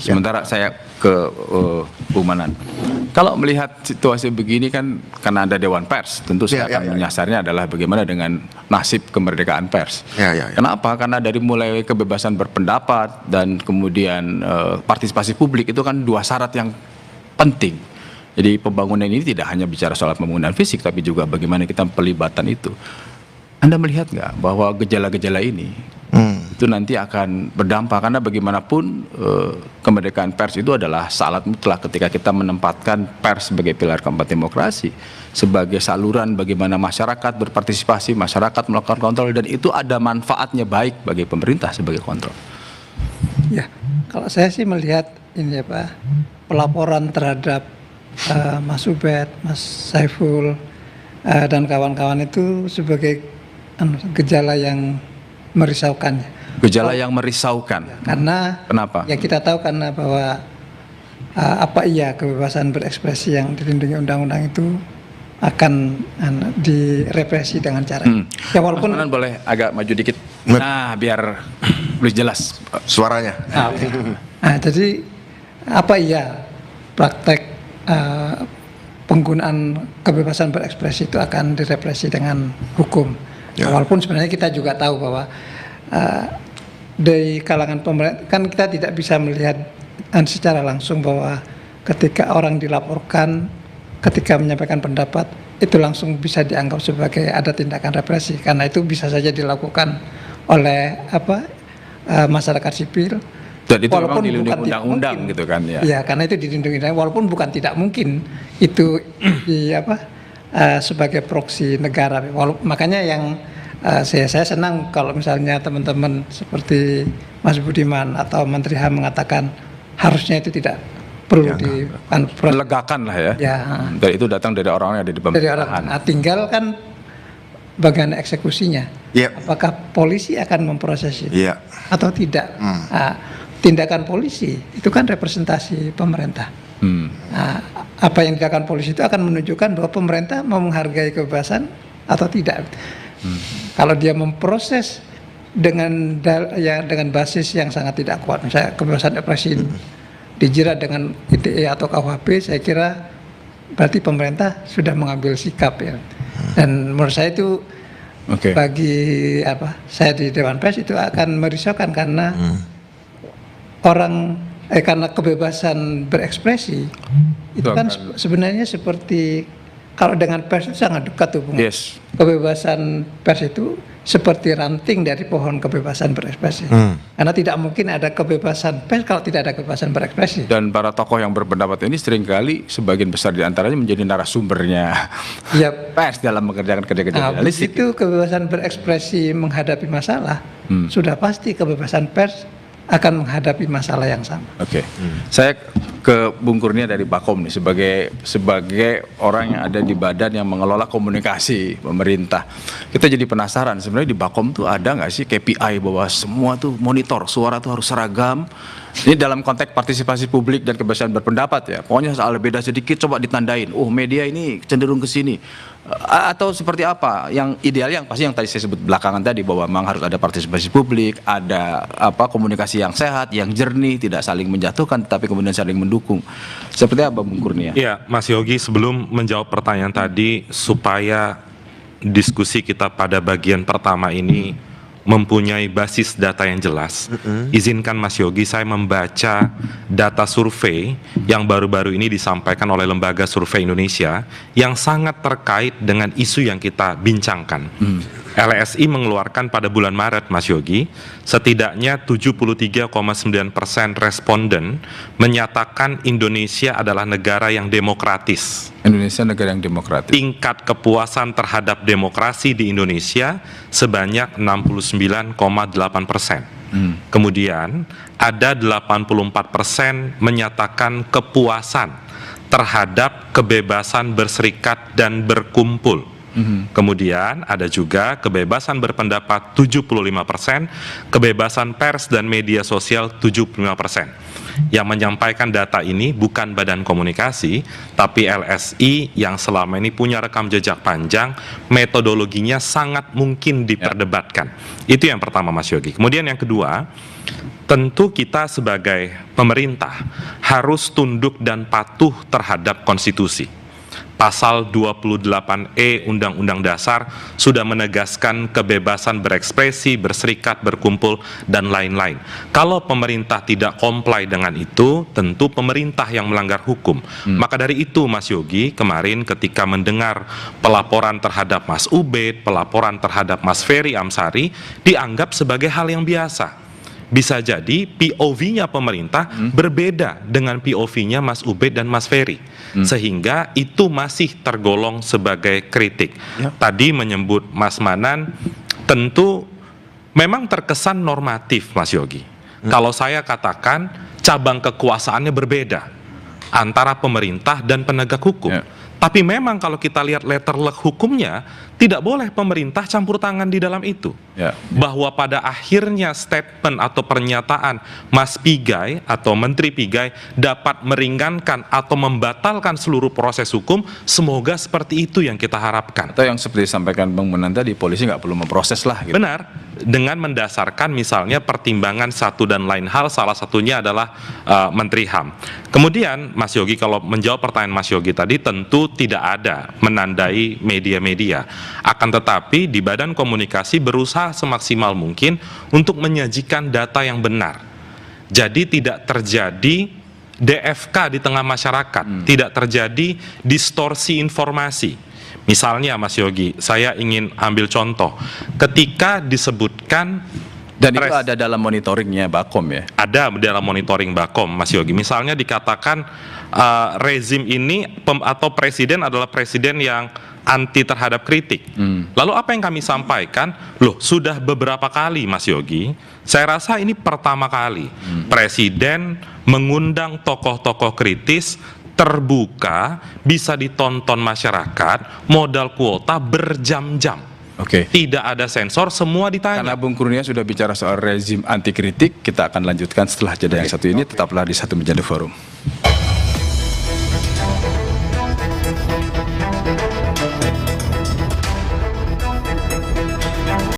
Sementara saya ke Bu Manan. Kalau melihat situasi begini kan karena ada Dewan Pers, tentu saya akan menyasarnya adalah bagaimana dengan nasib kemerdekaan pers. Kenapa? Karena dari mulai kebebasan berpendapat dan kemudian partisipasi publik itu kan dua syarat yang penting. Jadi pembangunan ini tidak hanya bicara soal pembangunan fisik, tapi juga bagaimana kita pelibatan itu. Anda melihat nggak bahwa gejala-gejala ini itu nanti akan berdampak, karena bagaimanapun kemerdekaan pers itu adalah syarat mutlak ketika kita menempatkan pers sebagai pilar keempat demokrasi, sebagai saluran bagaimana masyarakat berpartisipasi, masyarakat melakukan kontrol, dan itu ada manfaatnya baik bagi pemerintah sebagai kontrol. Ya, kalau saya sih melihat ini ya Pak, pelaporan terhadap Mas Ubed, Mas Saiful dan kawan-kawan itu sebagai gejala yang merisaukan. Gejala yang merisaukan. Karena kenapa? Ya kita tahu karena bahwa apa iya kebebasan berekspresi yang dilindungi undang-undang itu akan direpresi dengan cara. Ya walaupun Mas Manan boleh agak maju dikit. Nah, biar lebih jelas suaranya. Nah, jadi apa iya praktek penggunaan kebebasan berekspresi itu akan direpresi dengan hukum. Ya. Walaupun sebenarnya kita juga tahu bahwa dari kalangan pemerintah kan kita tidak bisa melihat secara langsung bahwa ketika orang dilaporkan ketika menyampaikan pendapat itu langsung bisa dianggap sebagai ada tindakan represi, karena itu bisa saja dilakukan oleh masyarakat sipil. Dan itu walaupun dilindungi undang-undang gitu kan ya. Ya, karena itu dilindungi undang, walaupun bukan tidak mungkin itu sebagai proksi negara. Makanya yang saya senang kalau misalnya teman-teman seperti Mas Budiman atau Menteri HAM mengatakan harusnya itu tidak perlu melegakan lah ya. Dan itu datang dari orang-orang yang ada di pemerintahan. Tinggal kan bagian eksekusinya. Apakah polisi akan memproses itu atau tidak? Tindakan polisi itu kan representasi pemerintah. Apa yang dilakukan polisi itu akan menunjukkan bahwa pemerintah mau menghargai kebebasan atau tidak. Kalau dia memproses dengan basis yang sangat tidak kuat, misalnya kebebasan ekspresi dijerat dengan ITE atau KUHP, saya kira berarti pemerintah sudah mengambil sikap ya. Dan menurut saya itu bagi saya di Dewan Pers itu akan merisaukan karena karena kebebasan berekspresi itu kan sebenarnya seperti kalau dengan pers itu sangat dekat tuh, Bung. Kebebasan pers itu seperti ranting dari pohon kebebasan berekspresi. Karena tidak mungkin ada kebebasan pers kalau tidak ada kebebasan berekspresi. Dan para tokoh yang berpendapat ini seringkali sebagian besar diantaranya menjadi narasumbernya pers dalam mengerjakan kerja-kerja jurnalistik. Begitu kebebasan berekspresi menghadapi masalah, sudah pasti kebebasan pers akan menghadapi masalah yang sama. Saya ke Bung Kurnia dari Bakom nih sebagai orang yang ada di badan yang mengelola komunikasi pemerintah. Kita jadi penasaran sebenarnya di Bakom tuh ada nggak sih KPI bahwa semua tuh monitor suara tuh harus seragam. Ini dalam konteks partisipasi publik dan kebebasan berpendapat ya. Pokoknya soal beda sedikit coba ditandain. Media ini cenderung ke sini. Atau seperti apa? Yang ideal yang pasti yang tadi saya sebut belakangan tadi bahwa memang harus ada partisipasi publik, ada komunikasi yang sehat, yang jernih, tidak saling menjatuhkan tetapi kemudian saling mendukung. Seperti apa Bung Kurnia? Iya, Mas Yogi, sebelum menjawab pertanyaan tadi supaya diskusi kita pada bagian pertama ini mempunyai basis data yang jelas. Izinkan Mas Yogi saya membaca data survei yang baru-baru ini disampaikan oleh Lembaga Survei Indonesia yang sangat terkait dengan isu yang kita bincangkan. LSI mengeluarkan pada bulan Maret, Mas Yogi, setidaknya 73,9% responden menyatakan Indonesia adalah negara yang demokratis. Indonesia negara yang demokratis. Tingkat kepuasan terhadap demokrasi di Indonesia sebanyak 69,8%. Kemudian ada 84% menyatakan kepuasan terhadap kebebasan berserikat dan berkumpul. Kemudian ada juga kebebasan berpendapat 75%, kebebasan pers dan media sosial 75%. Yang menyampaikan data ini bukan Badan Komunikasi, tapi LSI yang selama ini punya rekam jejak panjang, metodologinya sangat mungkin diperdebatkan. Itu yang pertama Mas Yogi. Kemudian yang kedua, Tentu kita sebagai pemerintah harus tunduk dan patuh terhadap konstitusi. Pasal 28E Undang-Undang Dasar sudah menegaskan kebebasan berekspresi, berserikat, berkumpul, dan lain-lain. Kalau pemerintah tidak comply dengan itu, tentu pemerintah yang melanggar hukum. Maka dari itu Mas Yogi, kemarin ketika mendengar pelaporan terhadap Mas Ubed, pelaporan terhadap Mas Ferry Amsari, dianggap sebagai hal yang biasa. Bisa jadi POV-nya pemerintah berbeda dengan POV-nya Mas Ubed dan Mas Ferry, sehingga itu masih tergolong sebagai kritik. Tadi menyebut Mas Manan, tentu memang terkesan normatif Mas Yogi. Kalau saya katakan cabang kekuasaannya berbeda antara pemerintah dan penegak hukum. Tapi memang kalau kita lihat letterlek hukumnya, tidak boleh pemerintah campur tangan di dalam itu. Bahwa pada akhirnya statement atau pernyataan Mas Pigai atau Menteri Pigai dapat meringankan atau membatalkan seluruh proses hukum, semoga seperti itu yang kita harapkan. Atau yang seperti disampaikan Bang Manan tadi, polisi nggak perlu memproses lah. Gitu. Benar, dengan mendasarkan misalnya pertimbangan satu dan lain hal, salah satunya adalah Menteri HAM. Kemudian Mas Yogi, kalau menjawab pertanyaan Mas Yogi tadi, tentu tidak ada menandai media-media. Akan tetapi di Badan Komunikasi berusaha semaksimal mungkin untuk menyajikan data yang benar. Jadi tidak terjadi DFK di tengah masyarakat, tidak terjadi distorsi informasi. Misalnya Mas Yogi, saya ingin ambil contoh. Ketika disebutkan dan itu ada dalam monitoringnya Bakom ya? Ada dalam monitoring Bakom, Mas Yogi. Misalnya dikatakan rezim ini atau presiden adalah presiden yang anti terhadap kritik. Lalu apa yang kami sampaikan? Loh, sudah beberapa kali Mas Yogi, saya rasa ini pertama kali presiden mengundang tokoh-tokoh kritis, terbuka, bisa ditonton masyarakat, modal kuota berjam-jam. Tidak ada sensor, semua ditanya. Karena Bung Kurnia sudah bicara soal rezim anti kritik, kita akan lanjutkan setelah jeda yang satu ini. Tetaplah di Satu Meja The Forum.